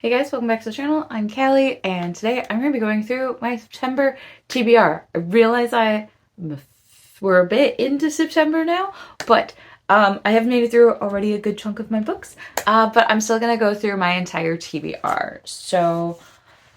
Hey guys, welcome back to the channel. I'm Callie, and today I'm going to be going through my September TBR. I realize we're a bit into September now, but I have made it through already a good chunk of my books, but I'm still going to go through my entire TBR. So,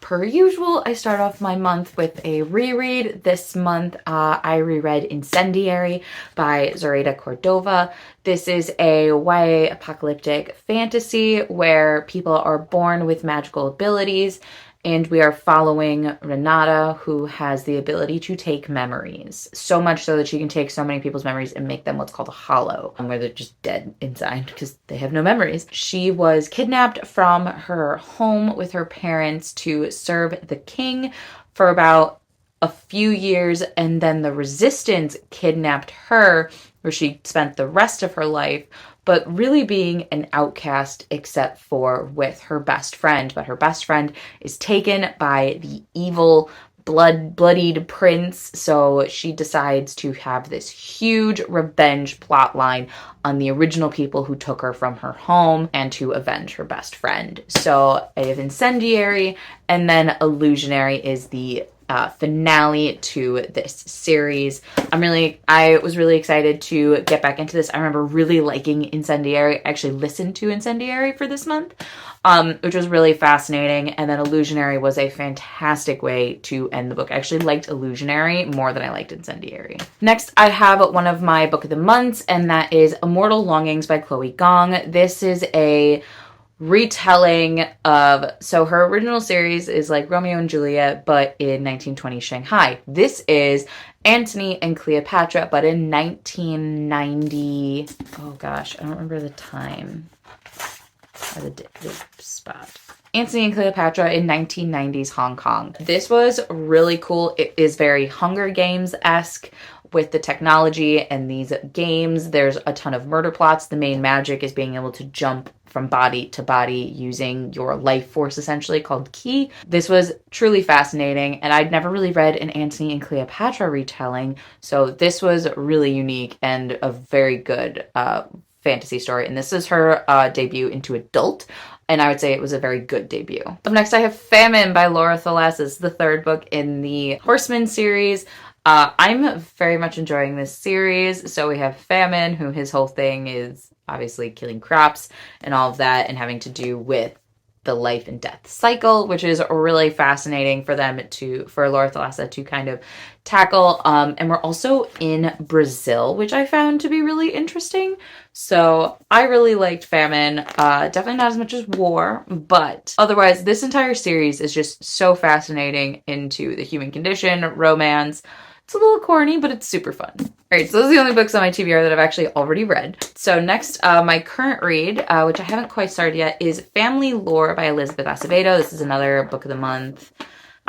per usual, I start off my month with a reread. This month, I reread Incendiary by Zoraida Cordova. This is a YA apocalyptic fantasy where people are born with magical abilities, and we are following Renata, who has the ability to take memories. So much so that she can take so many people's memories and make them what's called a hollow, where they're just dead inside because they have no memories. She was kidnapped from her home with her parents to serve the king for about a few years, and then the resistance kidnapped her, where she spent the rest of her life, but really being an outcast except for with her best friend. But her best friend is taken by the evil bloodied prince, so she decides to have this huge revenge plot line on the original people who took her from her home and to avenge her best friend. So I have Incendiary, and then Illusionary is the finale to this series. I was really excited to get back into this. I remember really liking Incendiary. I actually listened to Incendiary for this month, which was really fascinating. And then Illusionary was a fantastic way to end the book. I actually liked Illusionary more than I liked Incendiary. Next, I have one of my book of the months, and that is Immortal Longings by Chloe Gong. This is a retelling of, so her original series is like Romeo and Juliet, but in 1920 Shanghai. This is Antony and Cleopatra, but in 1990, oh gosh, I don't remember the time or the spot. Antony and Cleopatra in 1990s Hong Kong. This was really cool. It is very Hunger Games-esque with the technology and these games. There's a ton of murder plots. The main magic is being able to jump from body to body using your life force, essentially, called ki. This was truly fascinating, and I'd never really read an Antony and Cleopatra retelling, so this was really unique and a very good fantasy story. And this is her debut into adult, and I would say it was a very good debut. Up next, I have Famine by Laura Thalassa. This is the third book in the Horseman series. I'm very much enjoying this series. So we have Famine, who his whole thing is obviously killing crops and all of that, and having to do with the life and death cycle, which is really fascinating for Laura Thalassa to kind of tackle. And we're also in Brazil, which I found to be really interesting. So I really liked Famine. Definitely not as much as War, but otherwise this entire series is just so fascinating into the human condition, romance. It's a little corny, but it's super fun. All right, so those are the only books on my TBR that I've actually already read. So next, my current read, which I haven't quite started yet, is Family Lore by Elizabeth Acevedo. This is another book of the month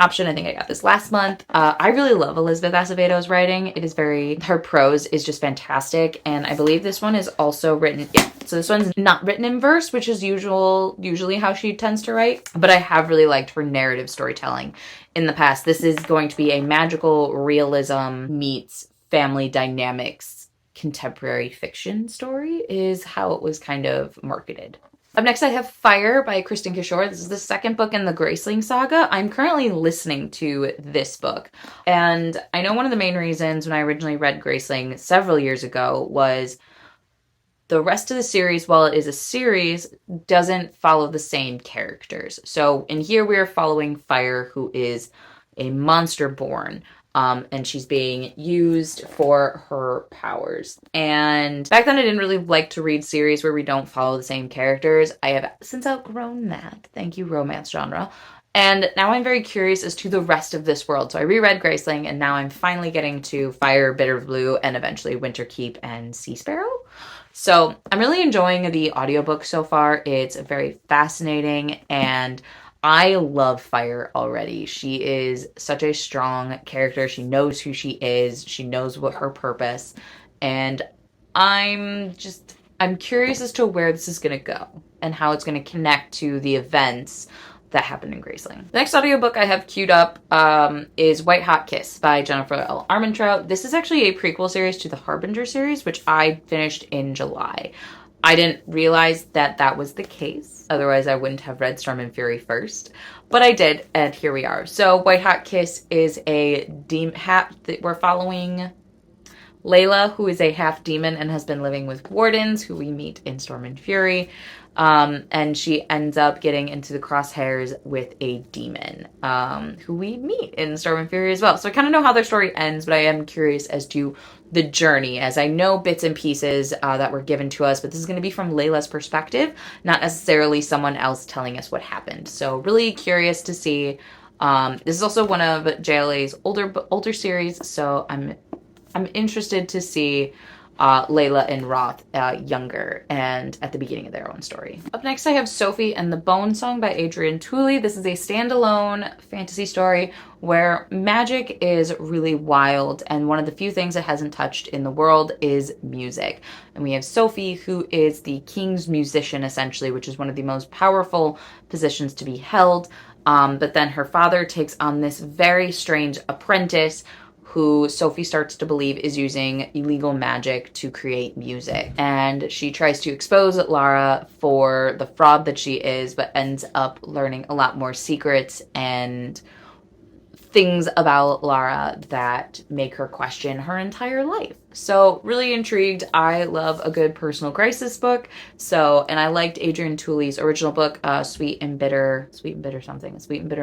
option. I think I got this last month. I really love Elizabeth Acevedo's writing. It is her prose is just fantastic. And I believe this one is also written, so this one's not written in verse, which is usually how she tends to write. But I have really liked her narrative storytelling in the past. This is going to be a magical realism meets family dynamics contemporary fiction story, is how it was kind of marketed. Up next, I have Fire by Kristin Cashore. This is the second book in the Graceling saga. I'm currently listening to this book. And I know one of the main reasons when I originally read Graceling several years ago was the rest of the series, while it is a series, doesn't follow the same characters. So in here, we're following Fire, who is a monster born. And she's being used for her powers. And back then I didn't really like to read series where we don't follow the same characters. I have since outgrown that. Thank you, romance genre. And now I'm very curious as to the rest of this world. So I reread Graceling, and now I'm finally getting to Fire, Bitter Blue, and eventually Winterkeep and Sea Sparrow. So I'm really enjoying the audiobook so far. It's very fascinating, and I love Fire already. She is such a strong character. She knows who she is. She knows what her purpose. And I'm curious as to where this is going to go and how it's going to connect to the events that happened in Graceling. The next audiobook I have queued up is White Hot Kiss by Jennifer L. Armentrout. This is actually a prequel series to the Harbinger series, which I finished in July. I didn't realize that that was the case. Otherwise, I wouldn't have read Storm and Fury first. But I did, and here we are. So White Hot Kiss is a demon hat that we're following Layla, who is a half demon and has been living with wardens, who we meet in Storm and Fury. And she ends up getting into the crosshairs with a demon, who we meet in Storm and Fury as well. So I kind of know how their story ends, but I am curious as to the journey, as I know bits and pieces that were given to us, but this is going to be from Layla's perspective, not necessarily someone else telling us what happened. So really curious to see. This is also one of JLA's older series, so I'm interested to see Layla and Roth younger and at the beginning of their own story. Up next, I have Sofi and the Bone Song by Adrienne Tooley. This is a standalone fantasy story where magic is really wild, and one of the few things it hasn't touched in the world is music. And we have Sofi, who is the king's musician, essentially, which is one of the most powerful positions to be held. But then her father takes on this very strange apprentice who Sofi starts to believe is using illegal magic to create music. And she tries to expose Lara for the fraud that she is, but ends up learning a lot more secrets and things about Lara that make her question her entire life. So really intrigued. I love a good personal crisis book. And I liked Adrienne Tooley's original book, Sweet and Bitter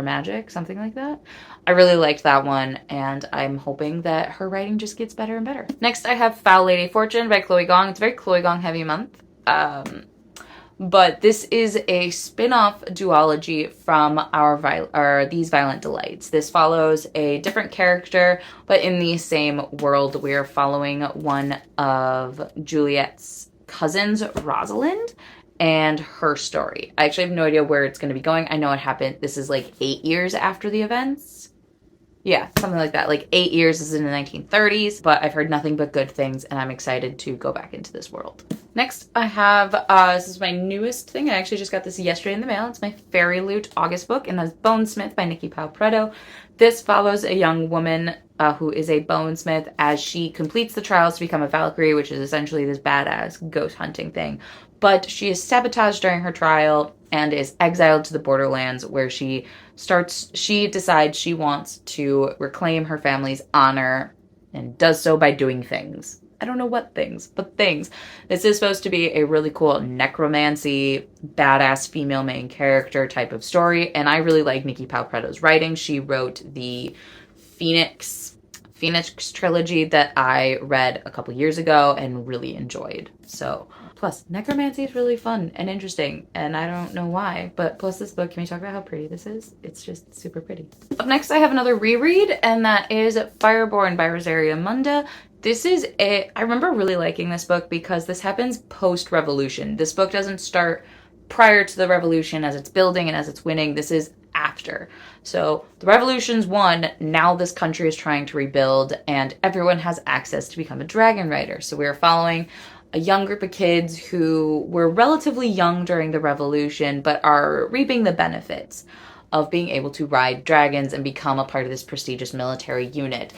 Magic, something like that. I really liked that one, and I'm hoping that her writing just gets better and better. Next, I have Foul Lady Fortune by Chloe Gong. It's a very Chloe Gong heavy month. But this is a spin-off duology from These Violent Delights. This follows a different character, but in the same world. We're following one of Juliet's cousins, Rosalind, and her story. I actually have no idea where it's going to be going. I know it happened. This is like 8 years after the events. Yeah, something like that. Like 8 years. This is in the 1930s, but I've heard nothing but good things, and I'm excited to go back into this world. Next, I have, this is my newest thing. I actually just got this yesterday in the mail. It's my Fairy Loot August book, and that's Bonesmith by Nicki Preto. This follows a young woman who is a bonesmith as she completes the trials to become a Valkyrie, which is essentially this badass ghost hunting thing. But she is sabotaged during her trial and is exiled to the borderlands, where she decides she wants to reclaim her family's honor and does so by doing things. I don't know what things, but things. This is supposed to be a really cool necromancy, badass female main character type of story, and I really like Nicki Preto's writing. She wrote the Phoenix trilogy that I read a couple years ago and really enjoyed. So, plus, necromancy is really fun and interesting, and I don't know why, but plus this book, can we talk about how pretty this is? It's just super pretty. Up next, I have another reread, and that is Fireborne by Rosaria Munda. I remember really liking this book because this happens post-revolution. This book doesn't start prior to the revolution as it's building and as it's winning. This is after. So the revolution's won. Now this country is trying to rebuild, and everyone has access to become a dragon rider. So we're following a young group of kids who were relatively young during the revolution, but are reaping the benefits of being able to ride dragons and become a part of this prestigious military unit.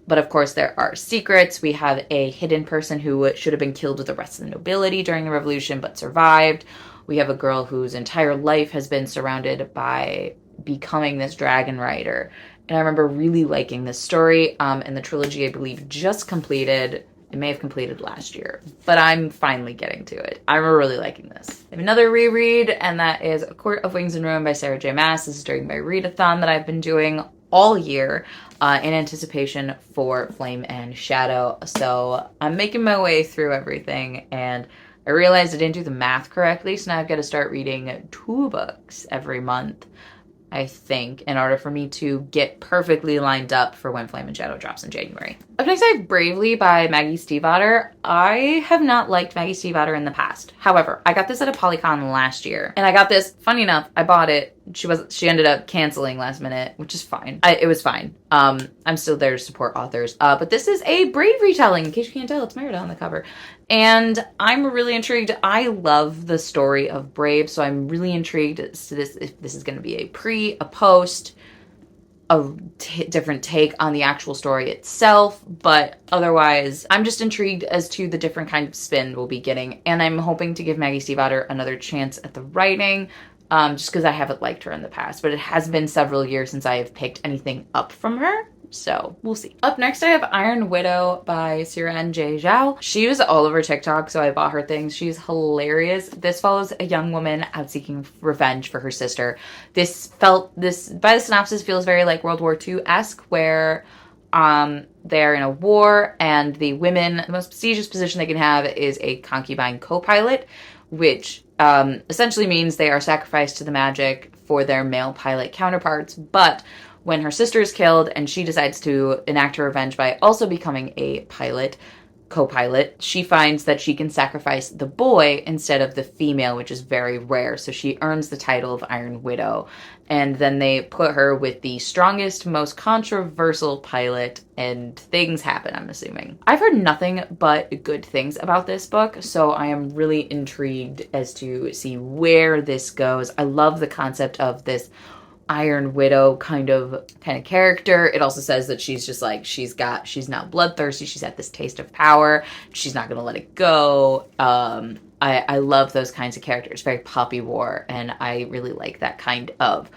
But of course, there are secrets. We have a hidden person who should have been killed with the rest of the nobility during the revolution, but survived. We have a girl whose entire life has been surrounded by becoming this dragon rider. And I remember really liking this story. And the trilogy, I believe, just completed. It may have completed last year, but I'm finally getting to it. I remember really liking this. I have another reread, and that is A Court of Wings and Ruin by Sarah J. Maas. This is during my readathon that I've been doing all year in anticipation for Flame and Shadow. So I'm making my way through everything, and I realized I didn't do the math correctly, so now I've got to start reading 2 books every month, I think, in order for me to get perfectly lined up for when Flame and Shadow drops in January. Up next, I have Bravely by Maggie Stiefvater. I have not liked Maggie Stiefvater in the past. However, I got this at a Polycon last year, and I got this, funny enough, I bought it. She ended up canceling last minute, which is fine. It was fine. I'm still there to support authors. But this is a Brave retelling. In case you can't tell, it's Merida on the cover. And I'm really intrigued. I love the story of Brave, so I'm really intrigued as to this, if this is going to be a pre, a post. a different take on the actual story itself, but otherwise I'm just intrigued as to the different kind of spin we'll be getting, and I'm hoping to give Maggie Stiefvater another chance at the writing, just because I haven't liked her in the past, but it has been several years since I have picked anything up from her. So we'll see. Up next, I have Iron Widow by Xiran Zhao. She was all over TikTok, so I bought her things. She's hilarious. This follows a young woman out seeking revenge for her sister. This by the synopsis feels very like World War II-esque, where they're in a war, and the most prestigious position they can have is a concubine co-pilot, which essentially means they are sacrificed to the magic for their male pilot counterparts. But when her sister is killed and she decides to enact her revenge by also becoming a co-pilot, she finds that she can sacrifice the boy instead of the female, which is very rare. So she earns the title of Iron Widow. And then they put her with the strongest, most controversial pilot, and things happen, I'm assuming. I've heard nothing but good things about this book, so I am really intrigued as to see where this goes. I love the concept of this Iron Widow kind of character. It also says that she's just like, she's now bloodthirsty. She's had this taste of power. She's not going to let it go. I love those kinds of characters. Very Poppy War. And I really like that kind of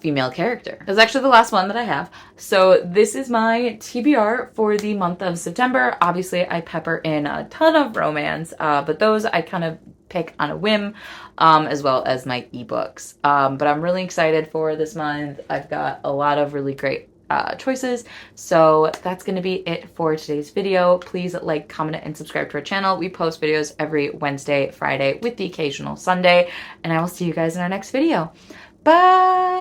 female character. That's actually the last one that I have. So this is my TBR for the month of September. Obviously, I pepper in a ton of romance, but those I kind of pick on a whim, as well as my ebooks. But I'm really excited for this month. I've got a lot of really great choices. So that's going to be it for today's video. Please like, comment, and subscribe to our channel. We post videos every Wednesday, Friday, with the occasional Sunday. And I will see you guys in our next video. Bye!